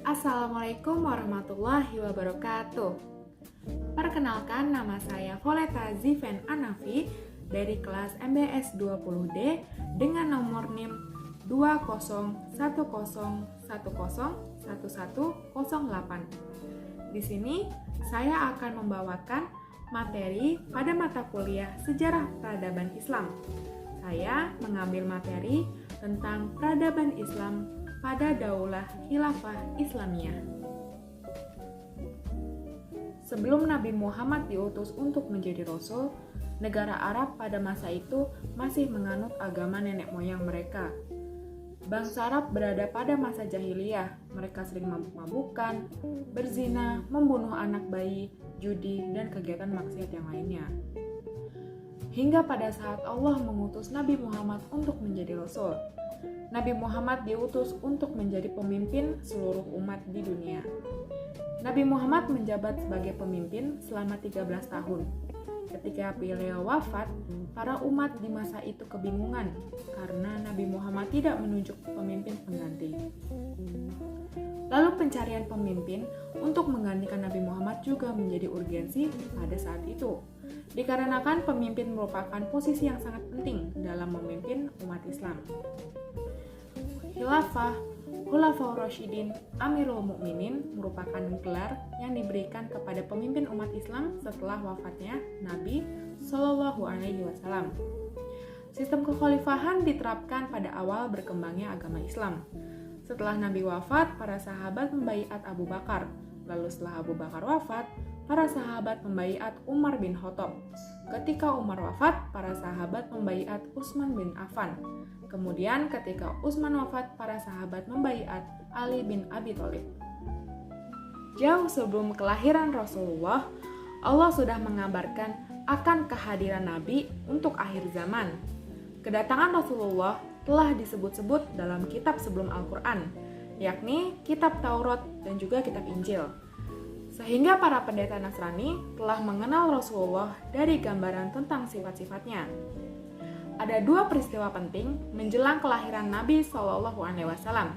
Assalamualaikum warahmatullahi wabarakatuh. Perkenalkan, nama saya Voleta Ziven Anafi dari kelas MBS 20D dengan nomor NIM 2010101108. Di sini saya akan membawakan materi pada mata kuliah Sejarah Peradaban Islam. Saya mengambil materi tentang peradaban Islam pada Daulah Khilafah Islamiyah. Sebelum Nabi Muhammad diutus untuk menjadi Rasul, negara Arab pada masa itu masih menganut agama nenek moyang mereka. Bangsa Arab berada pada masa jahiliyah, mereka sering mabuk-mabukan, berzina, membunuh anak bayi, judi, dan kegiatan maksiat yang lainnya. Hingga pada saat Allah mengutus Nabi Muhammad untuk menjadi Rasul, Nabi Muhammad diutus untuk menjadi pemimpin seluruh umat di dunia. Nabi Muhammad menjabat sebagai pemimpin selama 13 tahun. Ketika beliau wafat, para umat di masa itu kebingungan karena Nabi Muhammad tidak menunjuk pemimpin pengganti. Lalu pencarian pemimpin untuk menggantikan Nabi Muhammad juga menjadi urgensi pada saat itu. Dikarenakan pemimpin merupakan posisi yang sangat penting dalam memimpin umat Islam. Khulafaur Rasyidin, Amirul Mukminin merupakan gelar yang diberikan kepada pemimpin umat Islam setelah wafatnya Nabi Shallallahu Alaihi Wasallam. Sistem kekhalifahan diterapkan pada awal berkembangnya agama Islam. Setelah Nabi wafat, para sahabat membaiat Abu Bakar. Lalu setelah Abu Bakar wafat, para sahabat membaiat Umar bin Khattab. Ketika Umar wafat, para sahabat membaiat Utsman bin Affan. Kemudian ketika Utsman wafat, para sahabat membaiat Ali bin Abi Thalib. Jauh sebelum kelahiran Rasulullah, Allah sudah mengabarkan akan kehadiran Nabi untuk akhir zaman. Kedatangan Rasulullah telah disebut-sebut dalam kitab sebelum Al-Quran, yakni kitab Taurat dan juga kitab Injil. Sehingga para pendeta Nasrani telah mengenal Rasulullah dari gambaran tentang sifat-sifatnya. Ada dua peristiwa penting menjelang kelahiran Nabi Shallallahu Alaihi Wasallam.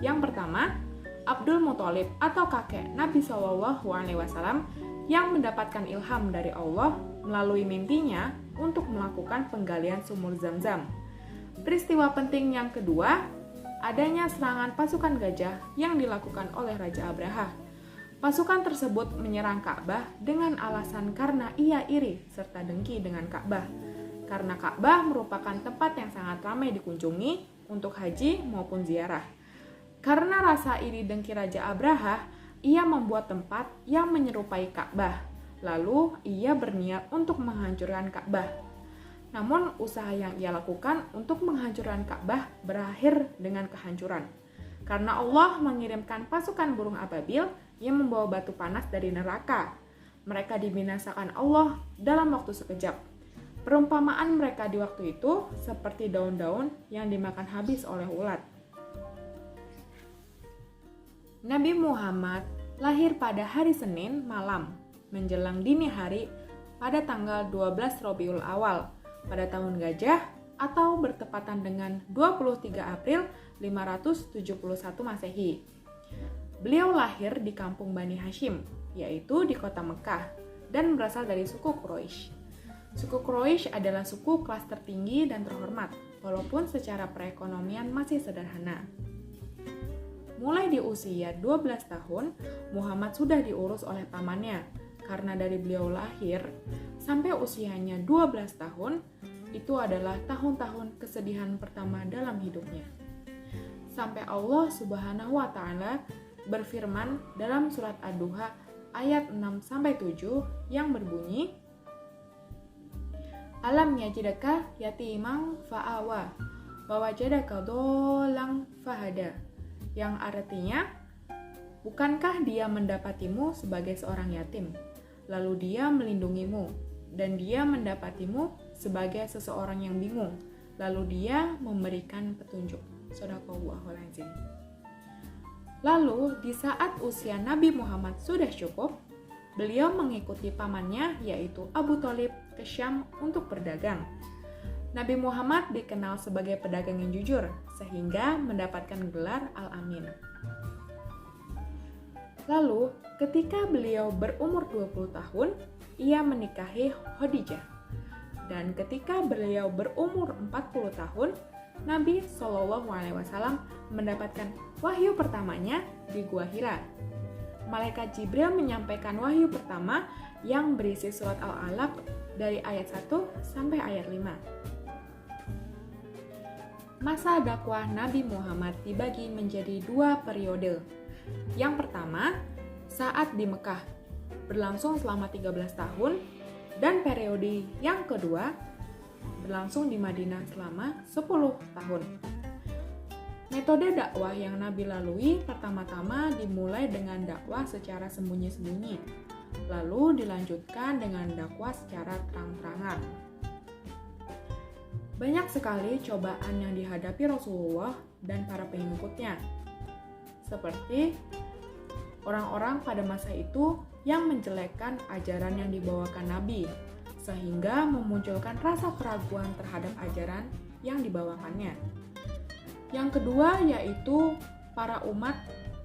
Yang pertama, Abdul Muthalib atau kakek Nabi Shallallahu Alaihi Wasallam yang mendapatkan ilham dari Allah melalui mimpinya untuk melakukan penggalian sumur Zam-Zam. Peristiwa penting yang kedua, adanya serangan pasukan gajah yang dilakukan oleh Raja Abraha. Pasukan tersebut menyerang Ka'bah dengan alasan karena ia iri serta dengki dengan Ka'bah. Karena Ka'bah merupakan tempat yang sangat ramai dikunjungi untuk haji maupun ziarah. Karena rasa iri dengki Raja Abraha, ia membuat tempat yang menyerupai Ka'bah. Lalu ia berniat untuk menghancurkan Ka'bah. Namun usaha yang ia lakukan untuk menghancurkan Ka'bah berakhir dengan kehancuran. Karena Allah mengirimkan pasukan burung ababil yang membawa batu panas dari neraka. Mereka dibinasakan Allah dalam waktu sekejap. Perumpamaan mereka di waktu itu seperti daun-daun yang dimakan habis oleh ulat. Nabi Muhammad lahir pada hari Senin malam, menjelang dini hari pada tanggal 12 Rabiul Awal, pada tahun gajah atau bertepatan dengan 23 April 571 Masehi. Beliau lahir di kampung Bani Hashim, yaitu di kota Mekah, dan berasal dari suku Quraisy. Suku Quraisy adalah suku kelas tertinggi dan terhormat, walaupun secara perekonomian masih sederhana. Mulai di usia 12 tahun, Muhammad sudah diurus oleh pamannya, karena dari beliau lahir sampai usianya 12 tahun, itu adalah tahun-tahun kesedihan pertama dalam hidupnya. Sampai Allah Subhanahu wa Ta'ala berfirman dalam surat Ad-Duha ayat 6-7 yang berbunyi, Alam yajidaka yatimang fa'awa wa wajadaka dolang fahada, yang artinya, bukankah dia mendapatimu sebagai seorang yatim, lalu dia melindungimu, dan dia mendapatimu sebagai seseorang yang bingung, lalu dia memberikan petunjuk. Shadaqallahul Azim. Lalu di saat usia Nabi Muhammad sudah cukup, beliau mengikuti pamannya yaitu Abu Thalib ke Syam untuk berdagang. Nabi Muhammad dikenal sebagai pedagang yang jujur, sehingga mendapatkan gelar Al-Amin. Lalu, ketika beliau berumur 20 tahun, ia menikahi Khadijah. Dan ketika beliau berumur 40 tahun, Nabi Shallallahu Alaihi Wasallam mendapatkan wahyu pertamanya di Gua Hira. Malaikat Jibril menyampaikan wahyu pertama yang berisi surat Al-Alaq dari ayat 1 sampai ayat 5. Masa dakwah Nabi Muhammad dibagi menjadi 2 periode. Yang pertama, saat di Mekah, berlangsung selama 13 tahun, dan periode yang kedua, berlangsung di Madinah selama 10 tahun. Metode dakwah yang Nabi lalui pertama-tama dimulai dengan dakwah secara sembunyi-sembunyi, lalu dilanjutkan dengan dakwah secara terang-terangan. Banyak sekali cobaan yang dihadapi Rasulullah dan para pengikutnya, seperti orang-orang pada masa itu yang menjelekkan ajaran yang dibawakan Nabi, sehingga memunculkan rasa keraguan terhadap ajaran yang dibawakannya. Yang kedua yaitu para umat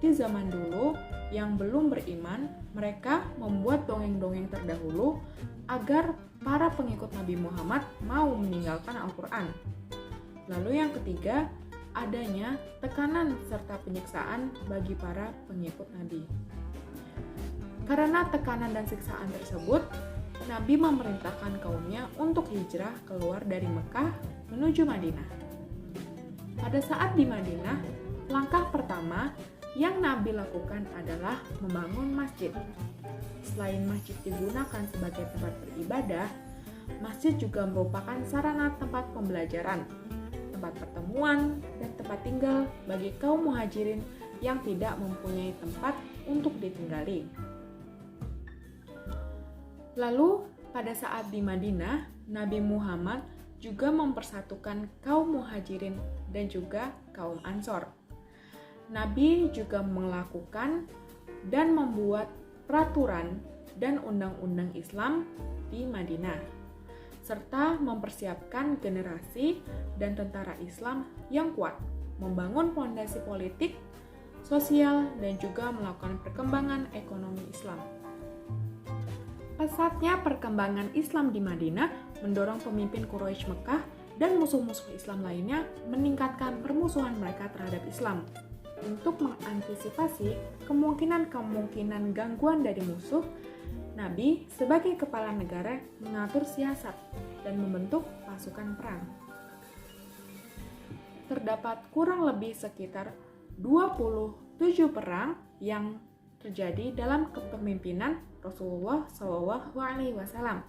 di zaman dulu yang belum beriman, mereka membuat dongeng-dongeng terdahulu agar para pengikut Nabi Muhammad mau meninggalkan Al-Quran. Lalu yang ketiga, adanya tekanan serta penyiksaan bagi para pengikut Nabi. Karena tekanan dan siksaan tersebut, Nabi memerintahkan kaumnya untuk hijrah keluar dari Mekah menuju Madinah. Pada saat di Madinah, langkah pertama yang Nabi lakukan adalah membangun masjid. Selain masjid digunakan sebagai tempat beribadah, masjid juga merupakan sarana tempat pembelajaran, tempat pertemuan, dan tempat tinggal bagi kaum muhajirin yang tidak mempunyai tempat untuk ditinggali. Lalu, pada saat di Madinah, Nabi Muhammad juga mempersatukan kaum muhajirin dan juga kaum Ansor. Nabi juga melakukan dan membuat peraturan dan undang-undang Islam di Madinah, serta mempersiapkan generasi dan tentara Islam yang kuat, membangun fondasi politik, sosial, dan juga melakukan perkembangan ekonomi Islam. Pesatnya perkembangan Islam di Madinah mendorong pemimpin Quraisy Mekah dan musuh-musuh Islam lainnya meningkatkan permusuhan mereka terhadap Islam. Untuk mengantisipasi kemungkinan-kemungkinan gangguan dari musuh, Nabi sebagai kepala negara mengatur siasat dan membentuk pasukan perang. Terdapat kurang lebih sekitar 27 perang yang terjadi dalam kepemimpinan Rasulullah SAW.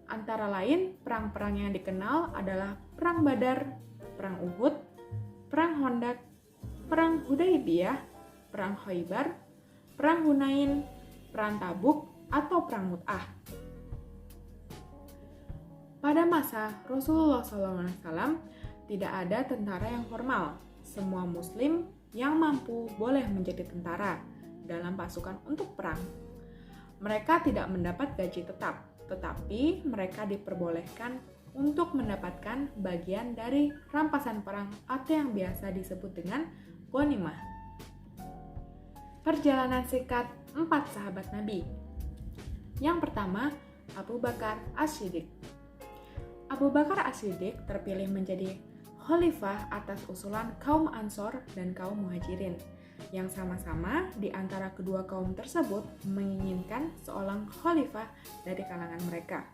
Antara lain, perang-perang yang dikenal adalah Perang Badar, Perang Uhud, Perang Khandaq, Perang Hudaybiyah, Perang Khaybar, Perang Hunain, Perang Tabuk, atau Perang Mut'ah. Pada masa Rasulullah SAW, tidak ada tentara yang formal. Semua muslim yang mampu boleh menjadi tentara dalam pasukan untuk perang. Mereka tidak mendapat gaji tetap, tetapi mereka diperbolehkan untuk mendapatkan bagian dari rampasan perang atau yang biasa disebut dengan ghanimah. Perjalanan singkat 4 sahabat Nabi. Yang pertama, Abu Bakar As-Siddiq. Abu Bakar As-Siddiq terpilih menjadi khalifah atas usulan kaum Ansor dan kaum Muhajirin, yang sama-sama di antara kedua kaum tersebut menginginkan seorang khalifah dari kalangan mereka.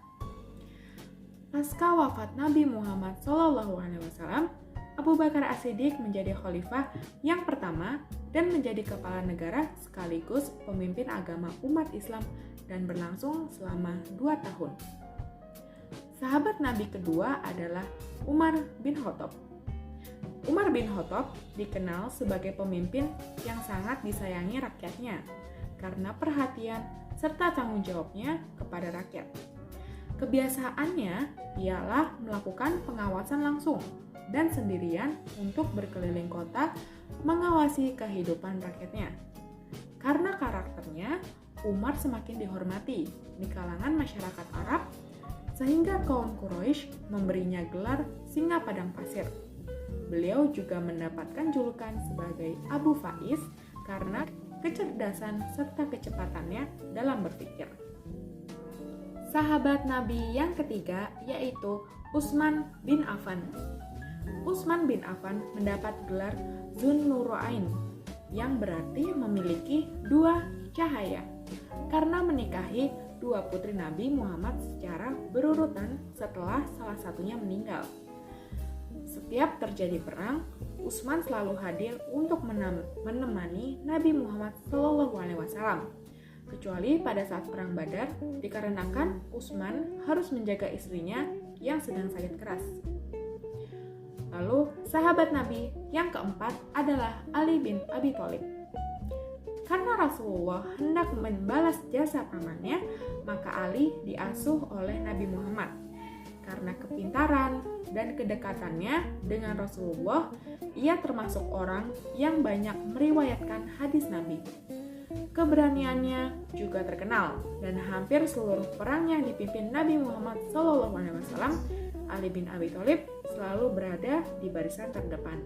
Pasca wafat Nabi Muhammad SAW, Abu Bakar As-Siddiq menjadi khalifah yang pertama dan menjadi kepala negara sekaligus pemimpin agama umat Islam dan berlangsung selama 2 tahun. Sahabat Nabi kedua adalah Umar bin Khattab. Umar bin Khattab dikenal sebagai pemimpin yang sangat disayangi rakyatnya karena perhatian serta tanggung jawabnya kepada rakyat. Kebiasaannya ialah melakukan pengawasan langsung dan sendirian untuk berkeliling kota mengawasi kehidupan rakyatnya. Karena karakternya, Umar semakin dihormati di kalangan masyarakat Arab sehingga kaum Quraisy memberinya gelar singa padang pasir. Beliau juga mendapatkan julukan sebagai Abu Faiz karena kecerdasan, serta kecepatannya dalam berpikir. Sahabat Nabi yang ketiga yaitu Utsman bin Affan. Utsman bin Affan mendapat gelar Dzun-Nurain yang berarti memiliki dua cahaya karena menikahi dua putri Nabi Muhammad secara berurutan setelah salah satunya meninggal. Setiap terjadi perang, Utsman selalu hadir untuk menemani Nabi Muhammad SAW, kecuali pada saat perang Badar, dikarenakan Utsman harus menjaga istrinya yang sedang sakit keras. Lalu, sahabat Nabi yang keempat adalah Ali bin Abi Thalib. Karena Rasulullah hendak membalas jasa pamannya, maka Ali diasuh oleh Nabi Muhammad. Karena kepintaran dan kedekatannya dengan Rasulullah, ia termasuk orang yang banyak meriwayatkan hadis Nabi. Keberaniannya juga terkenal, dan hampir seluruh perang yang dipimpin Nabi Muhammad SAW, Ali bin Abi Thalib selalu berada di barisan terdepan.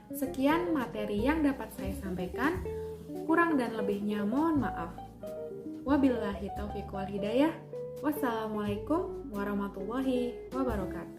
Sekian materi yang dapat saya sampaikan, kurang dan lebihnya mohon maaf. Wabillahi taufiq wal hidayah. Wassalamualaikum warahmatullahi wabarakatuh.